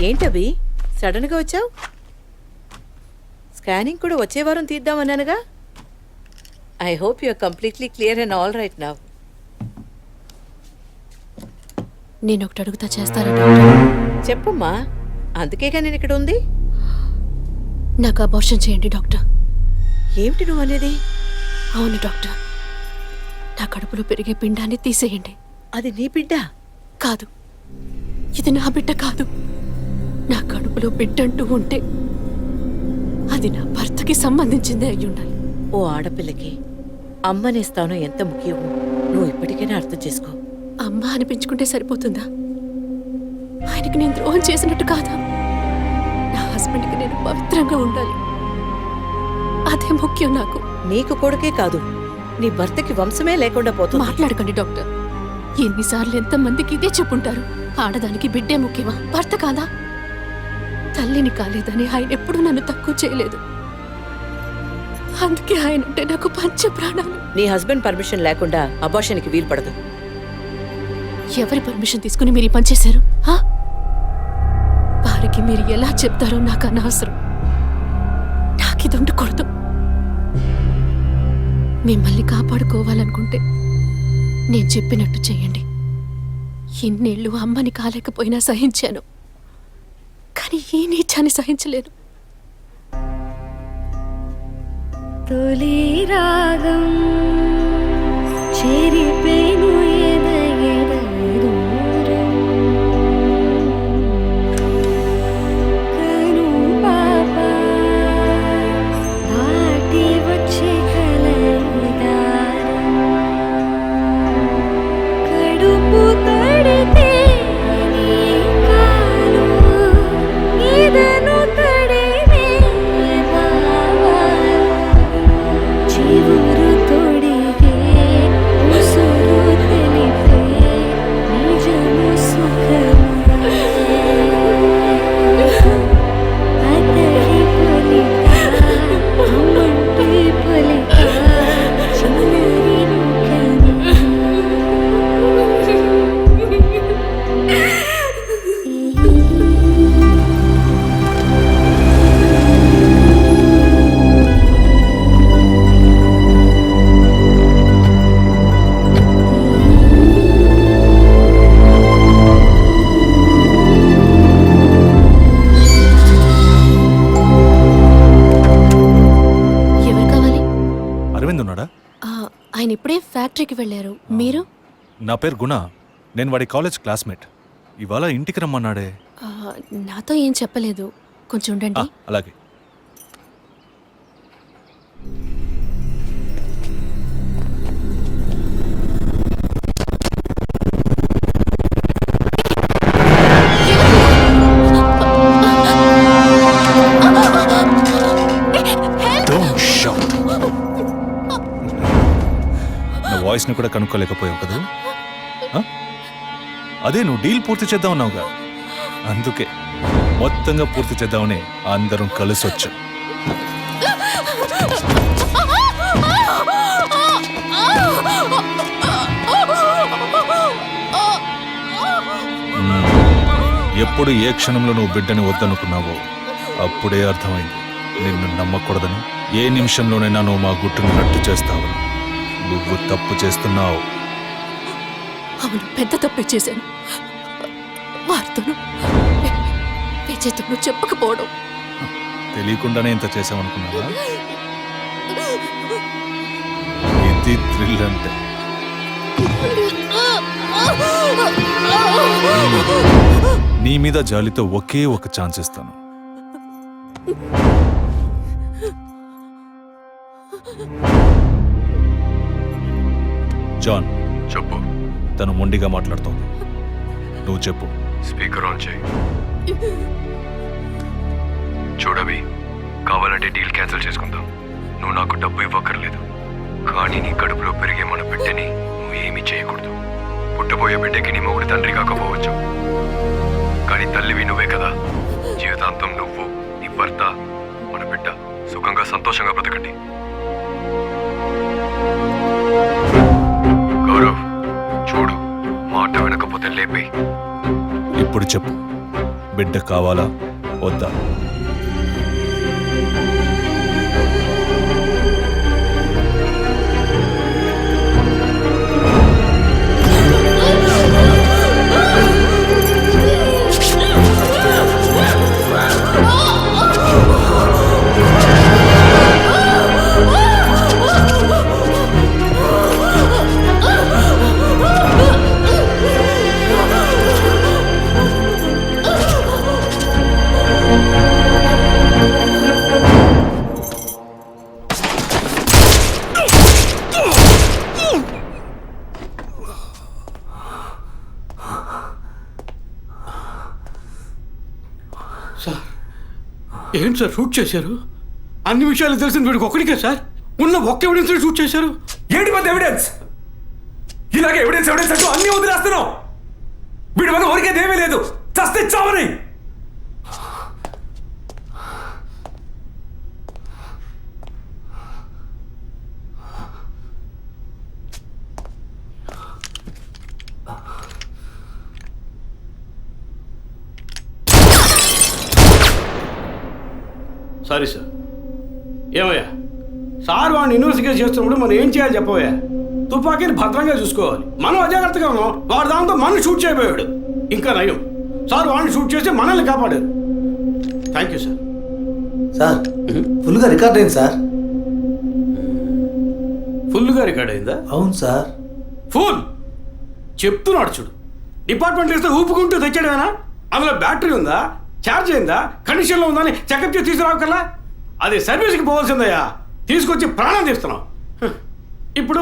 ఏంటవి సడన్గా వచ్చావు? స్కానింగ్ కూడా వచ్చే వారం తీద్దామన్నానుగా. I hope you are completely clear and all right now. నేను ఒకటి అడుగుతా, చేస్తారా డాక్టర్? చెప్పమ్మా, అందుకేగా నేను ఇక్కడ ఉంది. నాకు అబార్షన్ చేయండి డాక్టర్. ఏమిటి నువ్వు అనేది? అవును డాక్టర్, నా కడుపులో పెరిగే పిండాన్ని తీసేయండి. అది నీ బిడ్డ కాదు, ఇది నా బిడ్డ కాదు. నా కడుపులో బిడ్డంటూ ఉంటే అది నా భర్తకి సంబంధించిందే అయి ఉండాలి. ఓ ఆడపిల్లకి అమ్మనే స్థానం ఎంత ముఖ్యమో నువ్వు ఇప్పటికైనా అర్థం చేసుకో. అమ్మ అనిపించుకుంటే సరిపోతుందా? ఆయనకి నేను ద్రోహం చేసినట్టు కాదా? నా హస్బెండ్కి నేను పవిత్రంగా ఉండాలి, అదే ముఖ్యం నాకు. నీకు కొడుకే కాదు, నీ భర్తకి వంశమే లేకుండా పోతుంది. మాట్లాడకండి డాక్టర్. ఎన్నిసార్లు ఎంతమందికి ఇదే చెప్పుంటారు. ఆడదానికి బిడ్డే ముఖ్యమా, భర్త కాదా? తల్లిని కాలేదని ఆయన ఎప్పుడూ నన్ను తక్కువ చేయలేదు. అందుకే ఆయన అంటే నాకు పంచ ప్రాణాలు. నీ హస్బెండ్ పర్మిషన్ లేకుండా అబార్షన్కి వీలు పడదు. ఎవరి పర్మిషన్ తీసుకుని మీరు ఈ పని చేశారు? వారికి మీరు ఎలా చెప్తారో నాకు అనవసరం. నాకిది ఉండకూడదు. మిమ్మల్ని కాపాడుకోవాలనుకుంటే నేను చెప్పినట్టు చేయండి. ఇన్నేళ్ళు అమ్మని కాలేకపోయినా సహించాను, కానీ ఈ నీచాన్ని సహించలేను. తొలి రాగం చెరిపేను ఆయన ఇప్పుడే ఫ్యాక్టరీకి వెళ్ళారు. మీరు? నా పేరు గుణ, నేను వాడి కాలేజ్ క్లాస్మేట్. ఇవాళ ఇంటికి రమ్మన్నాడే. నాతో ఏం చెప్పలేదు. కొంచెం ఉండండి. అలాగే. వాయిస్ని కూడా కనుక్కోలేకపోయావు కదా. అదే నువ్వు డీల్ పూర్తి చేద్దాం అన్నావుగా, అందుకే మొత్తంగా పూర్తి చేద్దామని అందరం కలిసి వచ్చాం. ఎప్పుడు ఏ క్షణంలో నువ్వు బిడ్డని వద్దనుకున్నావో అప్పుడే అర్థమైంది నిన్ను నమ్మకూడదని. ఏ నిమిషంలోనైనా నువ్వు మా గుట్టును రట్టు చేస్తావు. నువ్వు తప్పు చేస్తున్నావు. అవును, పెద్ద తప్పే చేశాను. వారితోనూ విజయ్తోనూ చెప్పకపోవడం. తెలియకుండానే ఇంత చేసామనుకున్నావా? ఇది థ్రిల్ అంటే. నీ మీద జాలితో ఒకే ఒక ఛాన్స్ ఇస్తాను. జాన్, చెప్పు. తను మొండిగా మాట్లాడుతోంది, నువ్వు చెప్పు. స్పీకర్ ఆన్ చేయి. చూడవి, కావాలంటే డీల్ క్యాన్సిల్ చేసుకుందాం. నువ్వు నాకు డబ్బు ఇవ్వక్కర్లేదు, కానీ నీ కడుపులో పెరిగే మన బిడ్డని నువ్వు ఏమీ చేయకూడదు. పుట్టబోయే బిడ్డకి నీ మొగుడు తండ్రి కాకపోవచ్చు, కానీ తల్లివి నువ్వే కదా. జీవితాంతం నువ్వు, నీ భర్త, మన బిడ్డ సుఖంగా సంతోషంగా బ్రతకండి. గౌరవ్, చూడు, మాట వినకపోతే లేపి. ఇప్పుడు చెప్పు, బిడ్డ కావాలా వద్దా? సార్ ఏంటి సార్ షూట్ చేశారు? అన్ని విషయాలు తెలిసిన వీడికి ఒక్కడికే సార్ ఉన్న ఒక్క ఎవిడెన్స్ షూట్ చేశారు. ఏంటి పెద్ద ఎవిడెన్స్? ఇలాగే ఎవిడెన్స్ ఎవిడెన్స్ అంటూ అన్ని వదిలేస్తున్నావు. వీడి వల్ల ఊరికేది ఏమీ లేదు, చస్తే చావని. Sorry sir. ఏమయ్యా సార్ వాడిని ఇన్వెస్టిగేట్ చేస్తున్నప్పుడు మనం ఏం చేయాలి చెప్పవయ్యా? తుపాకీని భద్రంగా చూసుకోవాలి. మనం అజాగ్రత్తగా ఉన్నాం, వాడు దాంతో మనం షూట్ చేయబోయాడు. ఇంకా నయం సార్ వాడిని షూట్ చేసి మనల్ని కాపాడారు. Thank you sir. సార్ ఫుల్గా రికార్డ్ అయింది సార్. ఫుల్గా రికార్డ్ అయిందా? అవును సార్. ఫుల్ చెప్తున్నాడు చూడు. డిపార్ట్మెంట్ ఇస్తే ఊపుకుంటూ తెచ్చాడేనా? అందులో బ్యాటరీ ఉందా, ఛార్జ్ అయిందా, కండిషన్లో ఉందా అని చెకప్ చేసి తీసుకురావు కల్లా అది సర్వీస్కి పోవాల్సిందయ్యా. తీసుకొచ్చి ప్రాణం తీస్తున్నాం. ఇప్పుడు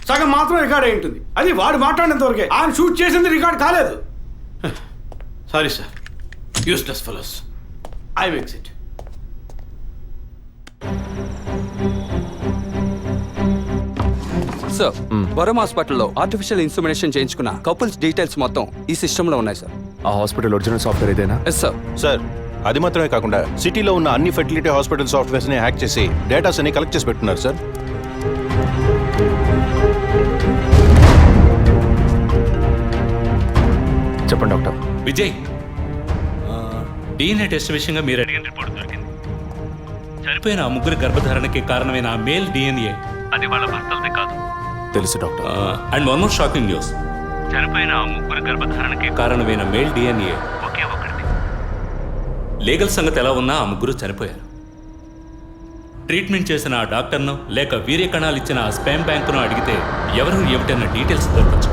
సగం మాత్రం రికార్డ్ అయి ఉంటుంది. అది వాడు మాట్లాడినంత వరకే. ఆయన షూట్ చేసింది రికార్డ్ కాలేదు. Sorry sir. Useless fellows. I makes it. Sir Varam హాస్పిటల్లో ఆర్టిఫిషియల్ ఇన్సమినేషన్ చేయించుకున్న కపుల్స్ డీటెయిల్స్ మొత్తం ఈ సిస్టంలో ఉన్నాయి సార్. ఆ హాస్పిటల్ ఒరిజినల్ సాఫ్ట్వేర్ ఇదేనా? Yes sir. సార్ అది మాత్రమే కాకుండా సిటీలో ఉన్న అన్ని ఫెర్టిలిటీ హాస్పిటల్ సాఫ్ట్వేర్స్ని హ్యాక్ చేసి డేటాస్ అన్ని కలెక్ట్ చేసి పెట్టున్నారు సార్. చెప్పండి డాక్టర్. విజయ్, DNA టెస్ట్ విషయంగా మీరు అడిగిన రిపోర్ట్ దొరికింది. చనిపోయిన ఆ ముగ్గురు గర్భధారణకి కారణమైన ఆ మేల్ DNA అది వాళ్ళ భర్తలది కాదు. తెలుసు doctor. And one more shocking news. చనిపోయిన ఆ ముగ్గురు గర్భధారణకి కారణమైన మేల్ DNA ఒకే ఒకటిది. లీగల్ సంగతి ఎలా ఉన్నా ఆ ముగ్గురు చనిపోయారు. ట్రీట్మెంట్ చేసిన ఆ డాక్టర్ను లేక వీర్య కణాలు ఇచ్చిన ఆ స్పామ్ బ్యాంకును అడిగితే ఎవరు ఏమిటన్న డీటెయిల్స్ దొరకచ్చు.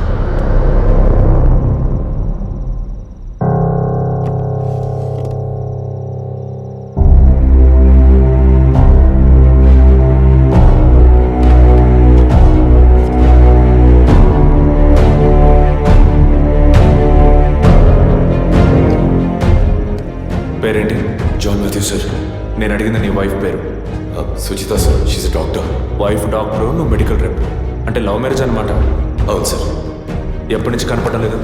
పేరేంటి? John Matthew sir. నేను అడిగింది నీ వైఫ్ పేరు. Sujitha sir, she's doctor. Wife doctor, నువ్వు మెడికల్ రెప్. అంటే లవ్ మ్యారేజ్ అనమాట. అవును సార్. ఎప్పటి నుంచి కనపడడం లేదు?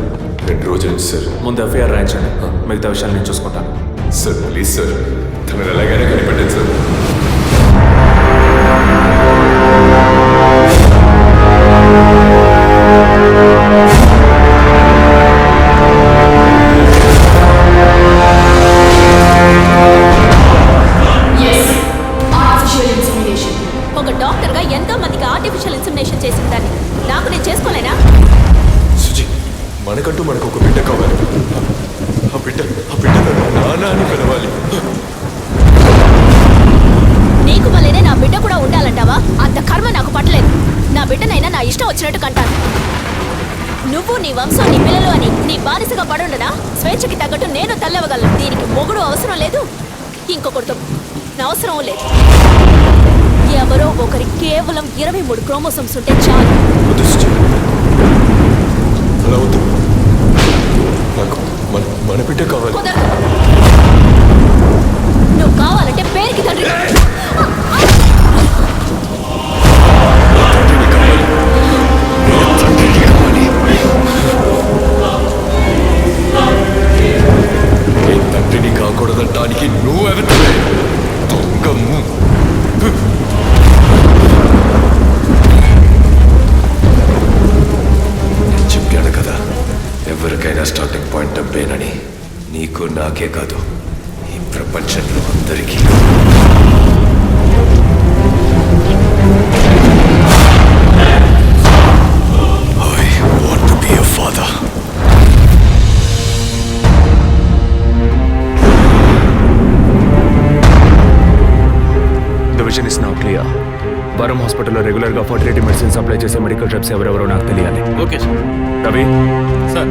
2 రోజుల నుంచి సార్. ముందు ఎఫ్ఐఆర్ రాయించండి, మిగతా విషయాలు నేను చూసుకుంటాను. సార్ ప్లీజ్ సార్, తనని ఎలాగైనా కనిపెట్టండి సార్. ఒక డాక్టర్గా ఎంతో మందికి ఆర్టిఫిషియల్ ఇన్సమినేషన్ చేసిన దాన్ని నాకు నేను చేసుకోలేనా? సుజి, మనకంటూ మనకు ఒక బిడ్డ కావాలి. ఆ బిడ్డ నాన్న అని పిలవాలి. నీకు వల్లేనే నా బిడ్డ కూడా ఉండాలంటావా? అంత కర్మ నాకు పట్టలేదు. నా బిడ్డనైనా నా ఇష్టం వచ్చినట్టు కంటాను. నువ్వు నీ వంశం నీ పిల్లలు అని నీ బానిసగా పడుండనా? స్వేచ్ఛకి తగ్గట్టు నేను తల్లవగలను. దీనికి మొగుడు అవసరం లేదు, ఇంకొకరితో అవసరం లేదు. ఎవరో ఒకరి కేవలం 23 క్రోమోసోమ్స్ ఉంటే చాలు. అలా వద్దు, నాకు మన బిడ్డ కావాలి. కుదరదు. నువ్వు కావాలంటే పేరుకి తండ్రి. తండ్రిని కాకూడదంటానికి నువ్వెవరివే? దొంగము. చెప్పాను కదా, ఎవరికైనా స్టార్టింగ్ పాయింట్ డబ్బేనని. నీకు నాకే కాదు, ఈ ప్రపంచంలో అందరికీ. I want to be a father. The vision is now clear. వరం హాస్పిటల్లో రెగ్యులర్గా ఫర్టిలిటీ మెడిసిన్ సప్లై చేసే మెడికల్ రెప్స్ ఎవరెవరో నాకు తెలియాలి. Okay sir. రవి సార్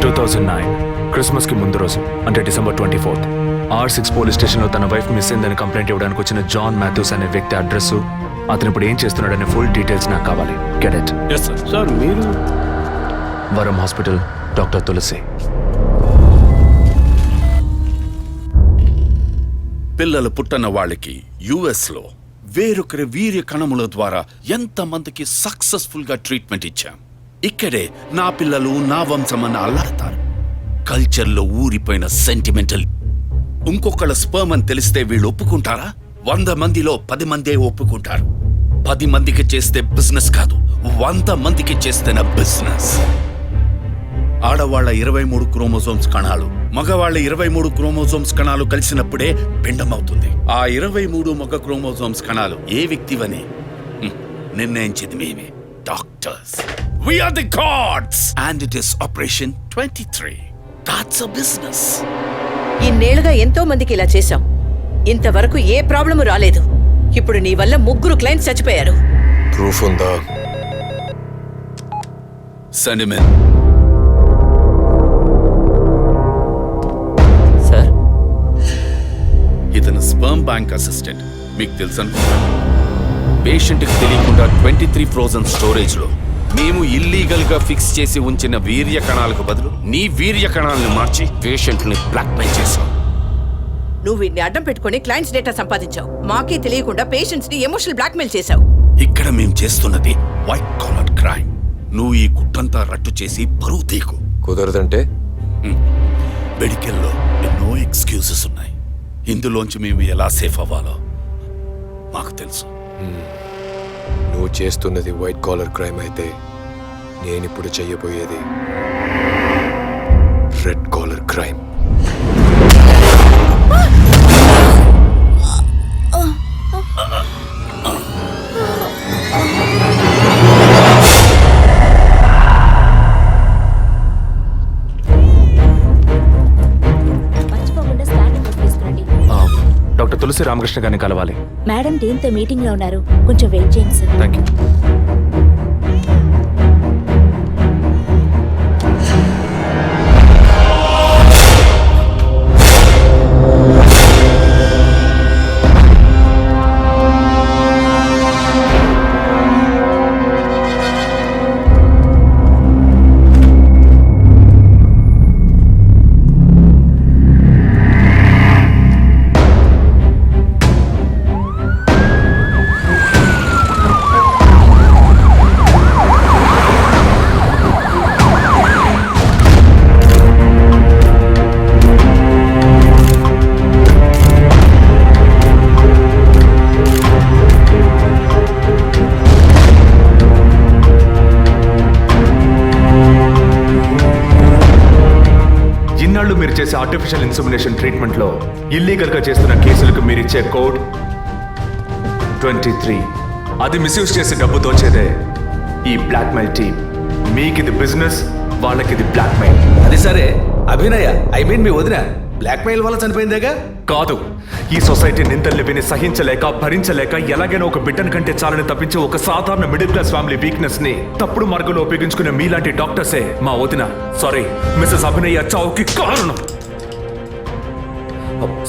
2009 క్రిస్మస్కి ముందు రోజు అంటే December 24th R6 పోలీస్ స్టేషన్లో తన వైఫ్ మిస్ అయిందని కంప్లైంట్ ఇవ్వడానికి వచ్చిన జాన్ మాథ్యూస్ అనే వ్యక్తి అడ్రస్, అతను ఇప్పుడు ఏం చేస్తున్నాడనే ఫుల్ డీటెయిల్స్ నాకు కావాలి. Get it? Yes sir. Sir మీరు వరం హాస్పిటల్, డాక్టర్ తులసి. పిల్లలు పుట్టన వాళ్ళకి యుఎస్లో వేరొకరి వీర్య కణముల ద్వారా ఎంతమందికి సక్సెస్ఫుల్గా ట్రీట్మెంట్ ఇచ్చాం. ఇక్కడే నా పిల్లలు నా వంశమని అల్లాడతారు. కల్చర్లో ఊరిపోయిన సెంటిమెంటల్. ఇంకొకళ్ళ స్పర్మ్ అని తెలిస్తే వీళ్ళు ఒప్పుకుంటారా? 100 మందిలో 10 మందే ఒప్పుకుంటారు. 10 మందికి చేస్తే బిజినెస్ కాదు, 100 మందికి చేస్తేనే బిజినెస్. ఆడవాళ్ల 23 క్రోమోజోమ్స్ కణాలు, మగవాళ్ల 23 క్రోమోజోమ్స్ కణాలు కలిసినప్పుడే పిండం అవుతుంది. ఆ 23 మగ క్రోమోజోమ్స్ కణాలు ఏ వ్యక్తివని నిర్ణయించేది మేమే, doctors. We are the gods and it is Operation 23. That's a business. ఇన్నేళ్లుగా ఎంతో మందికి ఇలా చేశాం, ఇంతవరకు ఏ ప్రాబ్లము రాలేదు. ఇప్పుడు నీ వల్ల 3 క్లయింట్స్ చచ్చిపోయారు. ప్రూఫ్ ఉందా? సెంటిమెంట్. సార్ ఇతను స్పర్మ్ బ్యాంక్ అసిస్టెంట్, మీకు తెలుసు అనుకుంటాను. పేషెంట్కి తెలియకుండా 23 ఫ్రోజన్ స్టోరేజ్లో మేము ఇల్లీగల్గా ఫిక్స్ చేసి ఉంచిన వీర్య కణాలకు బదులు నీ వీర్య కణాలను మార్చి పేషెంట్ని బ్లాక్మెయిల్ చేశావు. నువ్వు వీడిని అడ్డం పెట్టుకుని క్లయింట్స్ డేటా సంపాదించావు. మాకే తెలియకుండా పేషెంట్స్ ని ఎమోషనల్ బ్లాక్మెయిల్ చేశావు. ఇక్కడ మేము చేస్తున్నది వైట్ కాలర్ క్రైమ్. నువ్వు ఈ గుట్టంతా రట్టు చేసి పరువు తీకు. కుదరదంటే? మెడికల్లో ఎన్నో ఎక్స్క్యూజెస్ ఉన్నాయి. ఇందులోంచి మేము ఎలా సేఫ్ అవ్వాలో మాకు తెలుసు. నువ్వు చేస్తున్నది వైట్ కాలర్ క్రైమ్ అయితే నేనిప్పుడు చెయ్యబోయేది రెడ్ కాలర్ క్రైమ్. డాక్టర్ తులసి రామకృష్ణ గారిని కలవాలి. మేడం దీంతో మీటింగ్ లో ఉన్నారు, కొంచెం వెయిట్ చేయండి సార్. Thank you. మీరు చేసే ఆర్టిఫిషియల్ ఇన్సెమినేషన్ ట్రీట్మెంట్లో ఇల్లీగల్గా చేస్తున్న కేసులకు మీరిచ్చే కోడ్ 23. అది మిస్యూజ్ చేసి డబ్బు దోచేదే ఈ బ్లాక్మెయిల్ టీమ్. మీకు ఇది బిజినెస్, వాళ్ళకి ఇది బ్లాక్మెయిల్. అది సరే అభినయ, మీ వదిన బ్లాక్మెయిల్ వల్ల చనిపోయిందేగా? కాదు, ఈ సొసైటీ నిందల్ని విని సహించలేక భరించలేక ఎలాగైనా ఒక బిడ్డను కంటే చాలని తప్పించి ఒక సాధారణ మిడిల్ క్లాస్ ఫ్యామిలీ వీక్నెస్ ని తప్పుడు మార్గంలో ఉపయోగించుకునే మీలాంటి డాక్టర్సే మా వదిన సారీ మిస్సెస్ అభినయ చావుకి కారణం.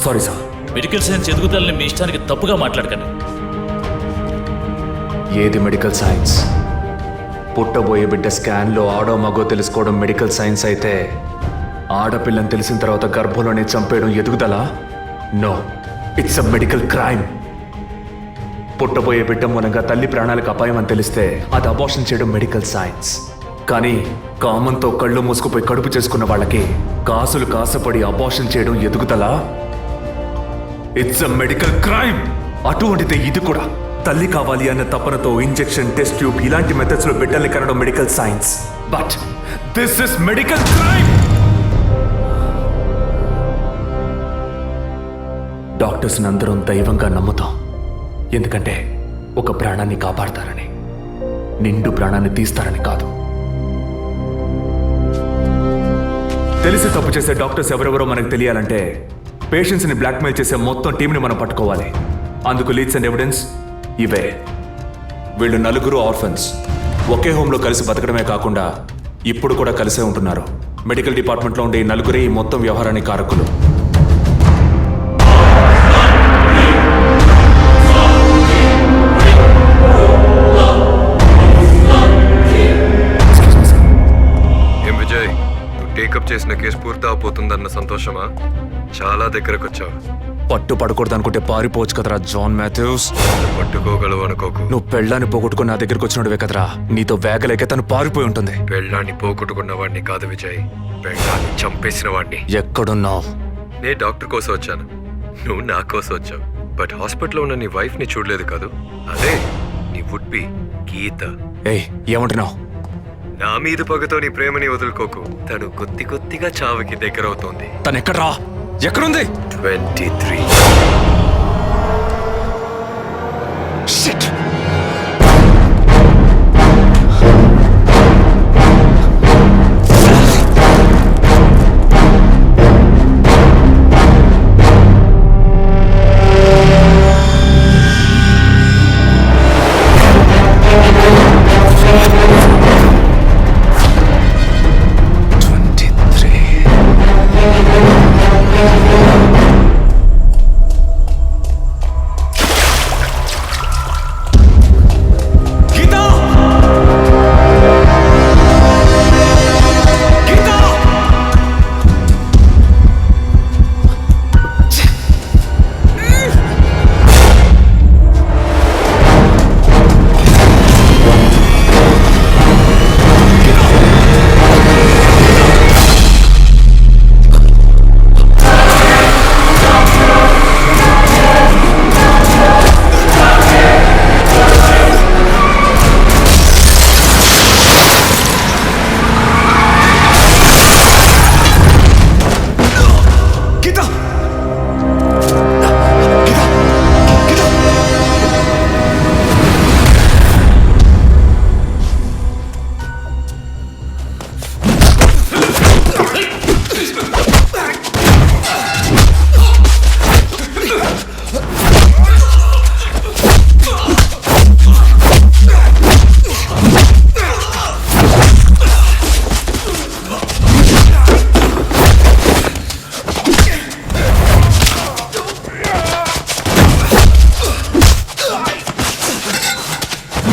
Sorry sir. మెడికల్ సైన్స్ ఎదుగుదలని మీ ఇష్టానికి తప్పుగా మాట్లాడకండి. ఏది మెడికల్ సైన్స్? పుట్టబోయే బిడ్డ స్కాన్లో ఆడో మగో తెలుసుకోవడం మెడికల్ సైన్స్ అయితే ఆడపిల్లని తెలిసిన తర్వాత గర్భంలోనే చంపేయడం ఎదుగుదలా? No, it's a medical crime. పుట్టబోయే బిడ్డ మూలంగా తల్లి ప్రాణాలకు అపాయం అని తెలిస్తే అది అబార్షన్ చేయడం మెడికల్ సైన్స్. కానీ కామంతో కళ్ళు మూసుకుపోయి కడుపు చేసుకున్న వాళ్ళకి కాసులు కాసపడి అబార్షన్ చేయడం ఎదుగుదలా? It's a medical crime. అటువంటిదే ఇది కూడా. తల్లి కావాలి అన్న తపనతో ఇంజెక్షన్, టెస్ట్ ట్యూబ్ ఇలాంటి మెథడ్స్ లో బిడ్డల్ని కనడం medical science. But this is medical crime. డాక్టర్స్ని అందరం దైవంగా నమ్ముతాం. ఎందుకంటే ఒక ప్రాణాన్ని కాపాడతారని, నిండు ప్రాణాన్ని తీస్తారని కాదు. తెలిసి తప్పు చేసే డాక్టర్స్ ఎవరెవరో మనకు తెలియాలంటే పేషెంట్స్ని బ్లాక్మెయిల్ చేసే మొత్తం టీంని మనం పట్టుకోవాలి. అందుకు లీడ్స్ అండ్ ఎవిడెన్స్ ఇవే. వీళ్ళు 4 ఆర్ఫన్స్. ఒకే హోమ్లో కలిసి బతకడమే కాకుండా ఇప్పుడు కూడా కలిసే ఉంటున్నారు. మెడికల్ డిపార్ట్మెంట్లో ఉండే ఈ 4 ఈ మొత్తం వ్యవహారానికి కారకులు. ఏం విజయ్, నువ్వు టేకప్ చేసిన కేసు పూర్తి అవబోతుందన్న సంతోషమా? చాలా దగ్గరకు వచ్చావు. పట్టు పడకూడదు అనుకుంటే పారిపోవచ్చు కదరా జాన్ మాథ్యూస్. పట్టుకోగలవు అనుకోకు. నువ్వు పెళ్ళాన్ని పోగొట్టుకుని నా దగ్గరికి వచ్చినడువే కదరా. నీతో వేగలేక తను పారిపోయి ఉంటుంది. పెళ్ళాన్ని పోగొట్టుకున్న వాడిని కాదు విజయ్, పెళ్ళాన్ని చంపేసిన వాడిని. ఎక్కడున్నావు? నేను డాక్టర్ కోసం వచ్చాను, నువ్వు నా కోసం వచ్చావు. బట్ హాస్పిటల్లో ఉన్న నీ వైఫ్ ని చూడలేదు కాదు, అదే నీ వుడ్ బి గీత. ఏయ్, ఏమంటున్నావు? నా మీద పగతో నీ ప్రేమని వదులుకోకు. తను కొద్దిగా చావుకి దగ్గర అవుతోంది. తను ఎక్కడ్రా? ఎక్కడుంది? 23